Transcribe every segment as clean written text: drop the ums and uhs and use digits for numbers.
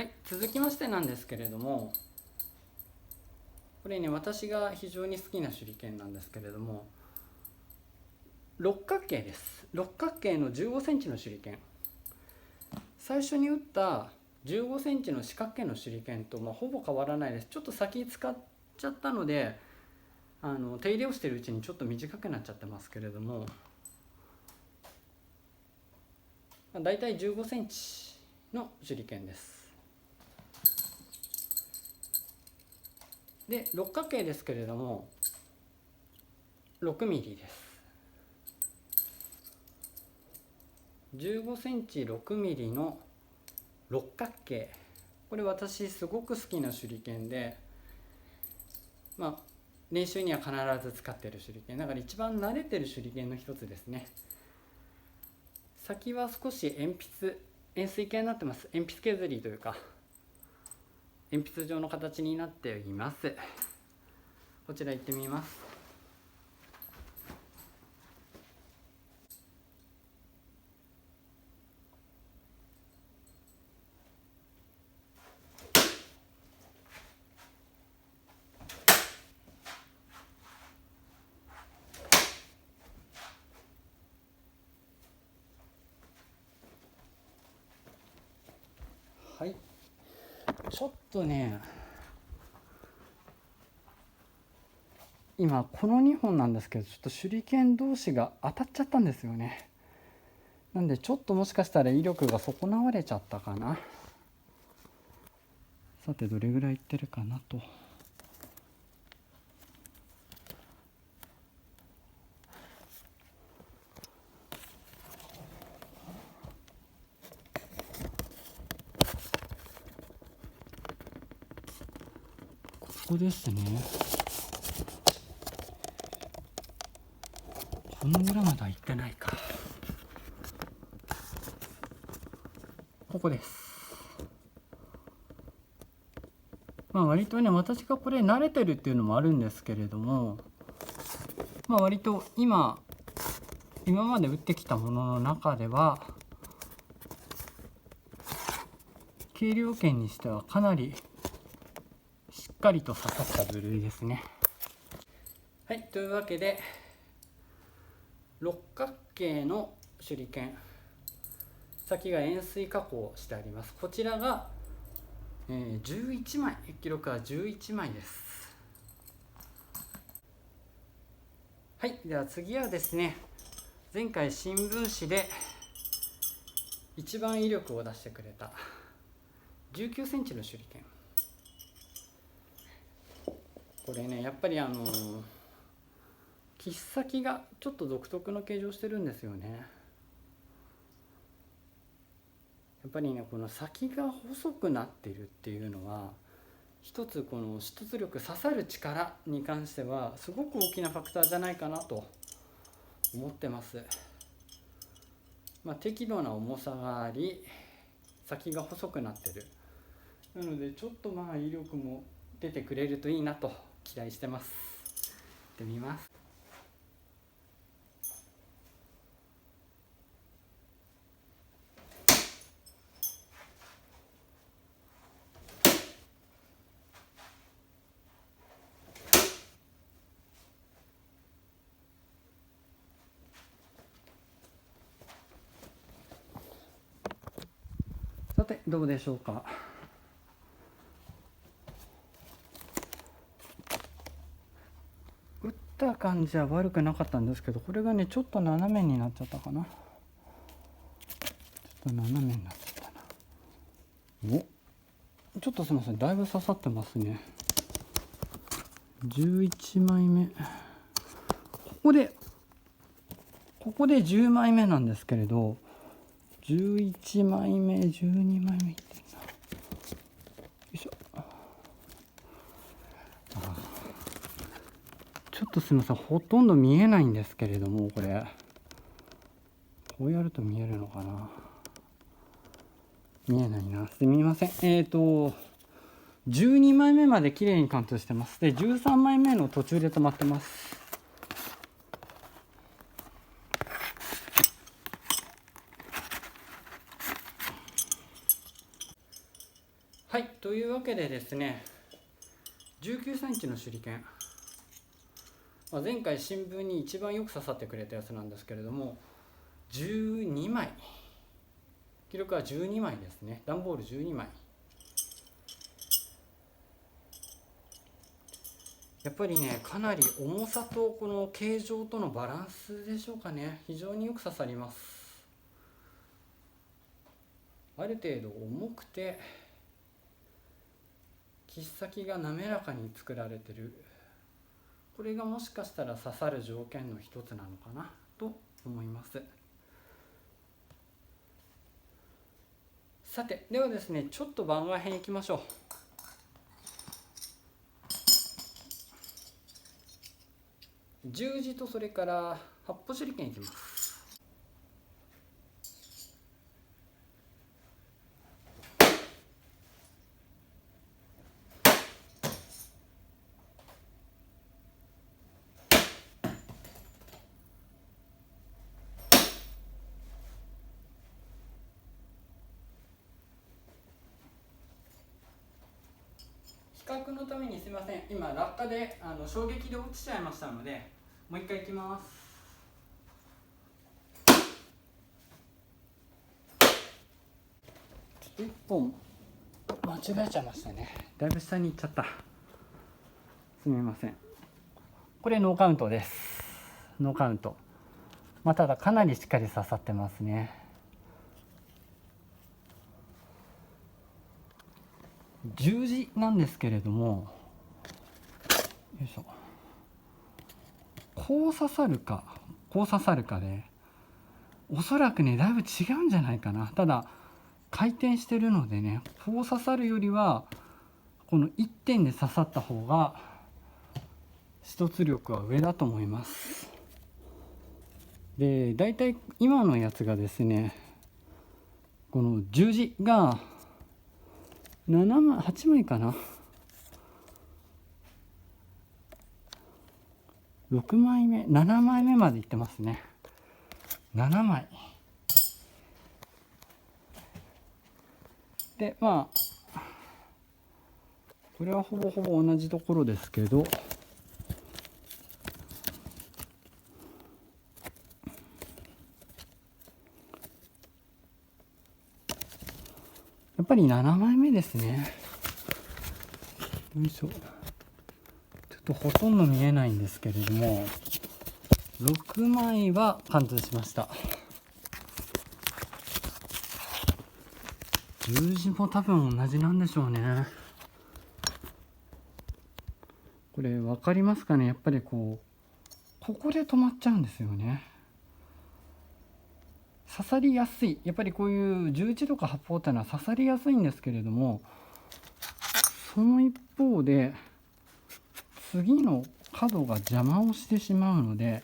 はい、続きましてなんですけれども、これね、私が非常に好きな手裏剣なんですけれども、六角形です。六角形の15センチの手裏剣。最初に打った15センチの四角形の手裏剣と、ほぼ変わらないです。ちょっと先使っちゃったので、手入れをしているうちにちょっと短くなっちゃってますけれども、だいたい15センチの手裏剣です。で、六角形ですけれども、6ミリです。15センチ6ミリの六角形。これ私すごく好きな手裏剣で、練習には必ず使っている手裏剣。だから一番慣れてる手裏剣の一つですね。先は少し円錐形になってます。鉛筆削りというか、鉛筆状の形になっています。こちら行ってみます。はい、ちょっとね、今この2本なんですけど、ちょっと手裏剣同士が当たっちゃったんですよね。なんでちょっともしかしたら威力が損なわれちゃったかな。さてどれぐらいいってるかなと。ここですね。この裏まだ行ってないか。ここです。割とね、私がこれ慣れてるっていうのもあるんですけれども、割と今まで打ってきたものの中では軽量剣にしてはかなりしっかりと刺さった部類ですね。はい、というわけで六角形の手裏剣、先が円錐加工してあります。こちらが、11枚、記録は11枚です。はい、では次はですね、前回新聞紙で一番威力を出してくれた19センチの手裏剣。これね、やっぱり切っ先がちょっと独特の形状してるんですよね。やっぱりね、この先が細くなっているっていうのは、一つこの出力、刺さる力に関してはすごく大きなファクターじゃないかなと思ってます。適度な重さがあり、先が細くなってる。なのでちょっと威力も出てくれるといいなと期待してます。やってみます。さてどうでしょうか。打った感じは悪くなかったんですけど、これがねちょっと斜めになっちゃったかな。ちょっと斜めになっちゃったな。ちょっとすいません、だいぶ刺さってますね。11枚目、ここで10枚目なんですけれど、11枚目12枚目いってるな。よいしょ。ちょっとすみません、ほとんど見えないんですけれども、こうやると見えるのかな。見えないな、すみません。12枚目まで綺麗に貫通してます。で13枚目の途中で止まってます。というわけでですね、19センチの手裏剣、前回新聞に一番よく刺さってくれたやつなんですけれども、12枚、記録は12枚ですね。段ボール12枚。やっぱりね、かなり重さとこの形状とのバランスでしょうかね、非常によく刺さります。ある程度重くて切っ先が滑らかに作られてる、これがもしかしたら刺さる条件の一つなのかなと思います。さて、ではですね、ちょっと番外編いきましょう。十字とそれから発泡手裏剣いきます。比較のためにすみません、今落下で衝撃で落ちちゃいましたので、もう一回いきます。ちょっと1本間違えちゃいましたね。だいぶ下に行っちゃった。すみません。これノーカウントです。ノーカウント。ただかなりしっかり刺さってますね。十字なんですけれども、よいしょ、こう刺さるかこう刺さるかでおそらくねだいぶ違うんじゃないかな。ただ回転してるのでね、こう刺さるよりはこの1点で刺さった方が出突力は上だと思います。で、だいたい今のやつがですね、この十字が7枚8枚かな、6枚目7枚目までいってますね。7枚で、これはほぼほぼ同じところですけど、やっぱり7枚目ですね。よいしょ、ちょっとほとんど見えないんですけれども、6枚は貫通しました。十字も多分同じなんでしょうね。これ分かりますかね。やっぱりここで止まっちゃうんですよね。刺さりやすい、やっぱりこういう十字とか発泡っていうのは刺さりやすいんですけれども、その一方で次の角が邪魔をしてしまうので、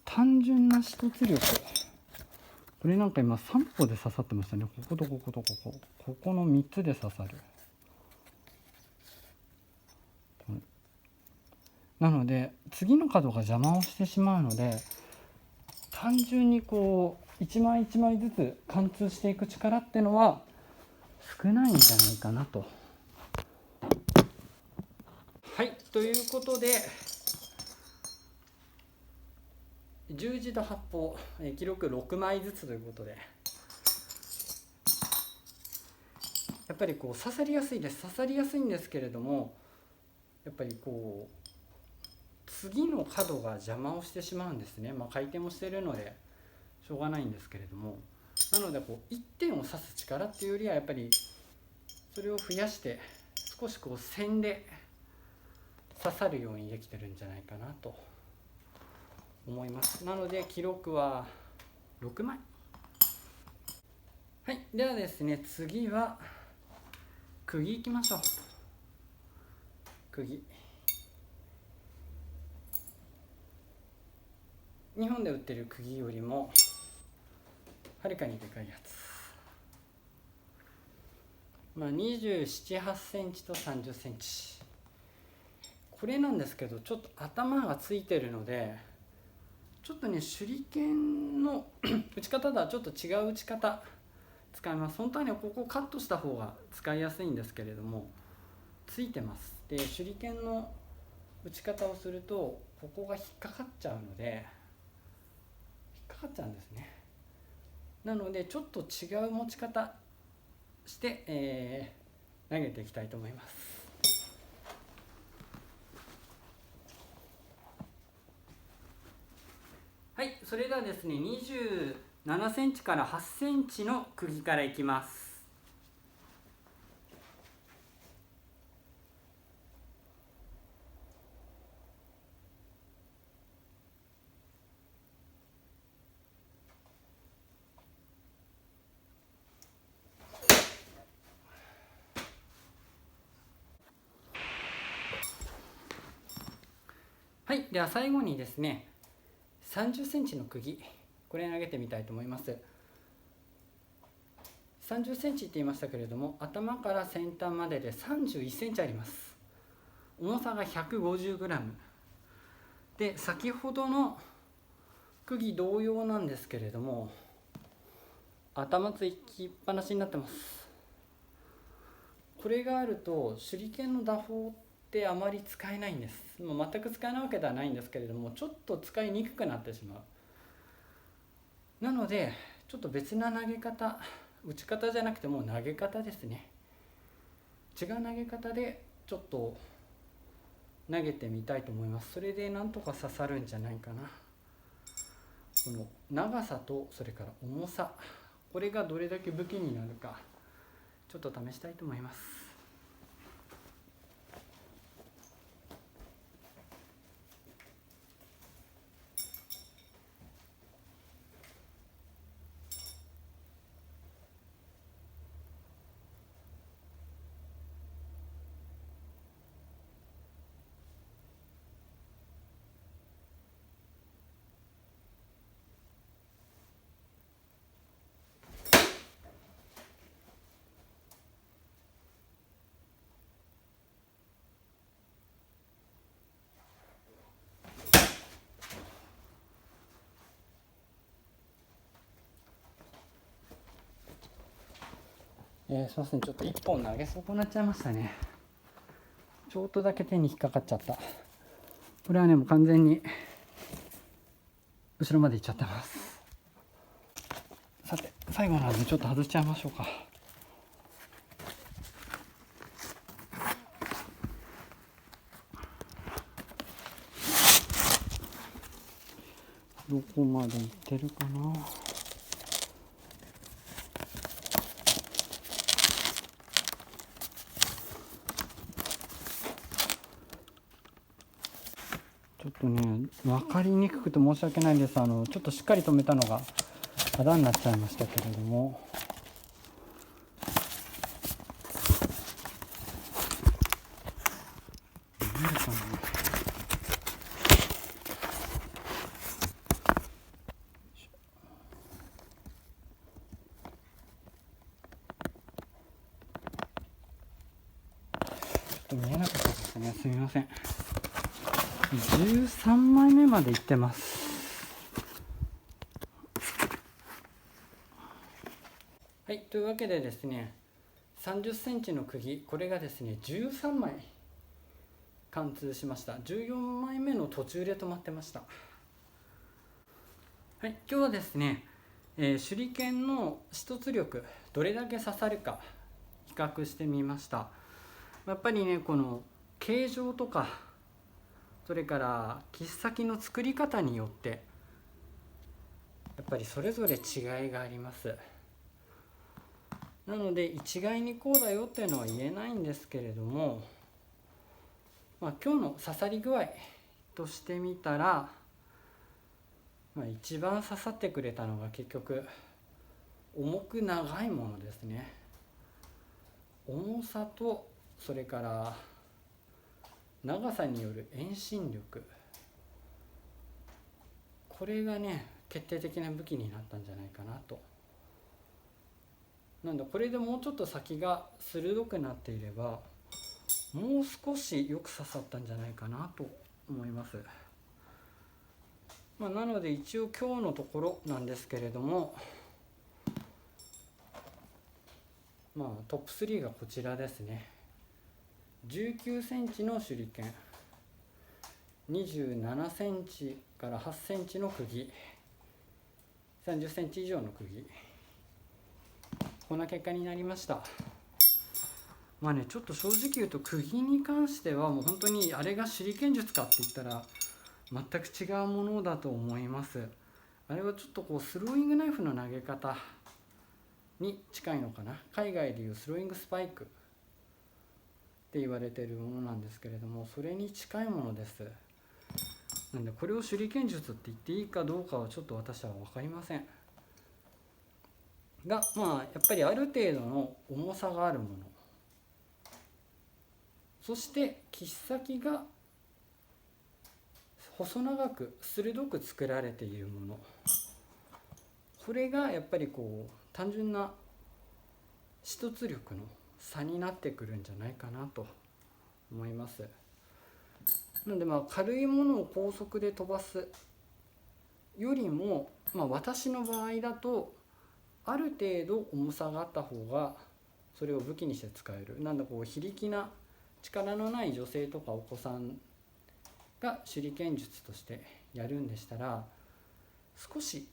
単純な出突力、これなんか今3歩で刺さってましたね。こことこことここの3つで刺さる。なので次の角が邪魔をしてしまうので、単純にこう一枚一枚ずつ貫通していく力っていうのは少ないんじゃないかなと。はい、ということで十字と発泡、記録6枚ずつということで、やっぱりこう刺さりやすいです。刺さりやすいんですけれども、やっぱりこう次の角が邪魔をしてしまうんですね。回転もしているのでしょうがないんですけれども、なのでこう1点を刺す力っていうよりは、やっぱりそれを増やして少しこう線で刺さるようにできてるんじゃないかなと思います。なので記録は6枚。はい、ではですね、次は釘いきましょう。釘、日本で売ってる釘よりもはるかにでかいやつ、27、8センチと30センチ。これなんですけど、ちょっと頭がついてるので、ちょっとね手裏剣の打ち方とはちょっと違う打ち方、使います。本当はねここカットした方が使いやすいんですけれども、ついてます。で手裏剣の打ち方をするとここが引っかかっちゃうので、引っかかっちゃうんですね。なのでちょっと違う持ち方して、投げていきたいと思います。はい、それではですね、27センチから8センチの釘からいきます。はい、では最後にですね、30センチの釘、これ投げてみたいと思います。30センチって言いましたけれども、頭から先端までで31センチあります。重さが 150g で、先ほどの釘同様なんですけれども、頭つきっぱなしになってます。これがあると手裏剣の打法ってあまり使えないんです。全く使えないわけではないんですけれども、ちょっと使いにくくなってしまう。なのでちょっと別な投げ方、打ち方じゃなくてもう投げ方ですね、違う投げ方でちょっと投げてみたいと思います。それでなんとか刺さるんじゃないかな。この長さとそれから重さ、これがどれだけ武器になるかちょっと試したいと思います。すいません、ちょっと1本投げ損なっちゃいましたね。ちょっとだけ手に引っかかっちゃった。これはねもう完全に後ろまで行っちゃってます。さて最後なんでちょっと外しちゃいましょうか。どこまで行ってるかな。ちょっとね分かりにくくて申し訳ないです。ちょっとしっかり留めたのがあだになっちゃいましたけれども、見えるかな。ちょっと見えなかったですね、すみません。13枚目までいってます。はい、というわけでですね、30センチの釘、これがですね13枚貫通しました。14枚目の途中で止まってました。はい、今日はですね、手裏剣の出突力どれだけ刺さるか比較してみました。やっぱりねこの形状とかそれから切っ先の作り方によってやっぱりそれぞれ違いがあります。なので一概にこうだよっていうのは言えないんですけれども、今日の刺さり具合としてみたら、一番刺さってくれたのが結局重く長いものですね。重さとそれから長さによる遠心力、これがね決定的な武器になったんじゃないかなと。なんでこれでもうちょっと先が鋭くなっていればもう少しよく刺さったんじゃないかなと思います。なので一応今日のところなんですけれども、トップ3がこちらですね。19センチの手裏剣、27センチから8センチの釘、30センチ以上の釘、こんな結果になりました。ちょっと正直言うと釘に関してはもう本当にあれが手裏剣術かって言ったら全く違うものだと思います。あれはちょっとスローイングナイフの投げ方に近いのかな。海外でいうスローイングスパイクって言われているものなんですけれども、それに近いものです。なんでこれを手裏剣術って言っていいかどうかはちょっと私は分かりませんが、やっぱりある程度の重さがあるもの、そして切っ先が細長く鋭く作られているもの、これがやっぱり単純な出力の差になってくるんじゃないかなと思います。なので軽いものを高速で飛ばすよりも、私の場合だとある程度重さがあった方がそれを武器にして使える。なんだ非力な力のない女性とかお子さんが手裏剣術としてやるんでしたら、少し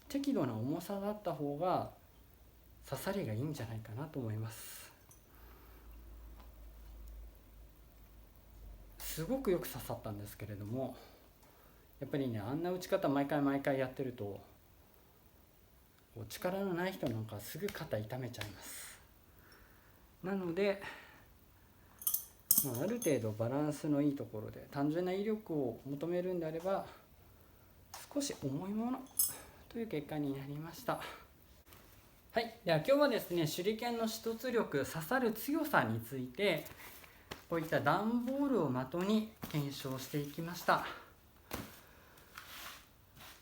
適度な重さがあった方が刺さりがいいんじゃないかなと思います。すごくよく刺さったんですけれども、やっぱりね、あんな打ち方毎回やってると力のない人なんかすぐ肩痛めちゃいます。なのである程度バランスのいいところで単純な威力を求めるんであれば少し重いものという結果になりました。はい、では今日はですね、手裏剣の出力、刺さる強さについてこういった段ボールを的に検証していきました。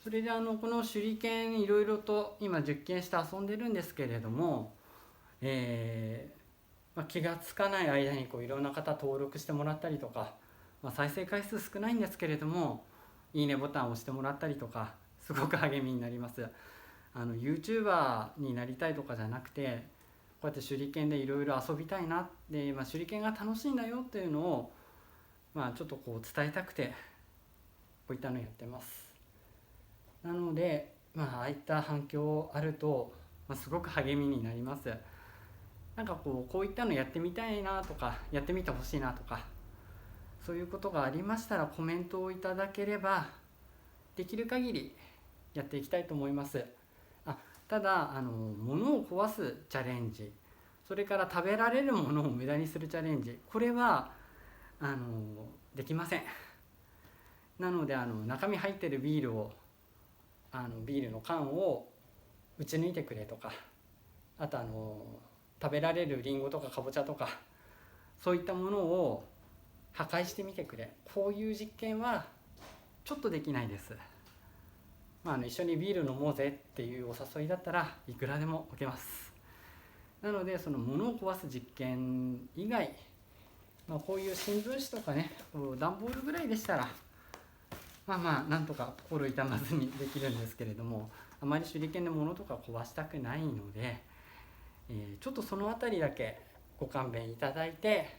それでこの手裏剣いろいろと今実験して遊んでるんですけれども、気がつかない間にいろんな方登録してもらったりとか、再生回数少ないんですけれどもいいねボタンを押してもらったりとか、すごく励みになります。YouTuber になりたいとかじゃなくて、こうやって手裏剣でいろいろ遊びたいなって、手裏剣が楽しいんだよっていうのを、ちょっと伝えたくてこういったのやってます。なので、ああいった反響あると、すごく励みになります。なんかこういったのやってみたいなとか、やってみてほしいなとか、そういうことがありましたらコメントをいただければできる限りやっていきたいと思います。ただ物を壊すチャレンジ、それから食べられるものを無駄にするチャレンジ、これはできません。なので中身入ってるビールをビールの缶を打ち抜いてくれとか、あと食べられるリンゴとかかぼちゃとか、そういったものを破壊してみてくれ、こういう実験はちょっとできないです。一緒にビール飲もうぜっていうお誘いだったらいくらでも受けます。なのでその物を壊す実験以外、こういう新聞紙とかね、段ボールぐらいでしたらなんとか心痛まずにできるんですけれども、あまり手裏剣で物とか壊したくないので、ちょっとそのあたりだけご勘弁いただいて、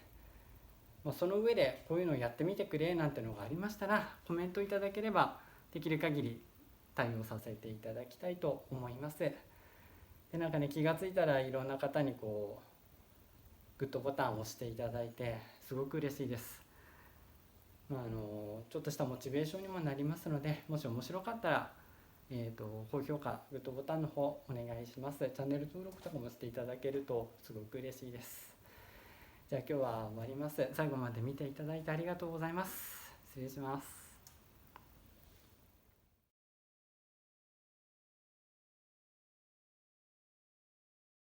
その上でこういうのをやってみてくれなんてのがありましたらコメントいただければできる限り対応させていただきたいと思います。で気がついたらいろんな方にグッドボタンを押していただいてすごく嬉しいです。ちょっとしたモチベーションにもなりますので、もし面白かったら高評価、グッドボタンの方お願いします。チャンネル登録とかもしていただけるとすごく嬉しいです。じゃあ今日は終わります。最後まで見ていただいてありがとうございます。失礼します。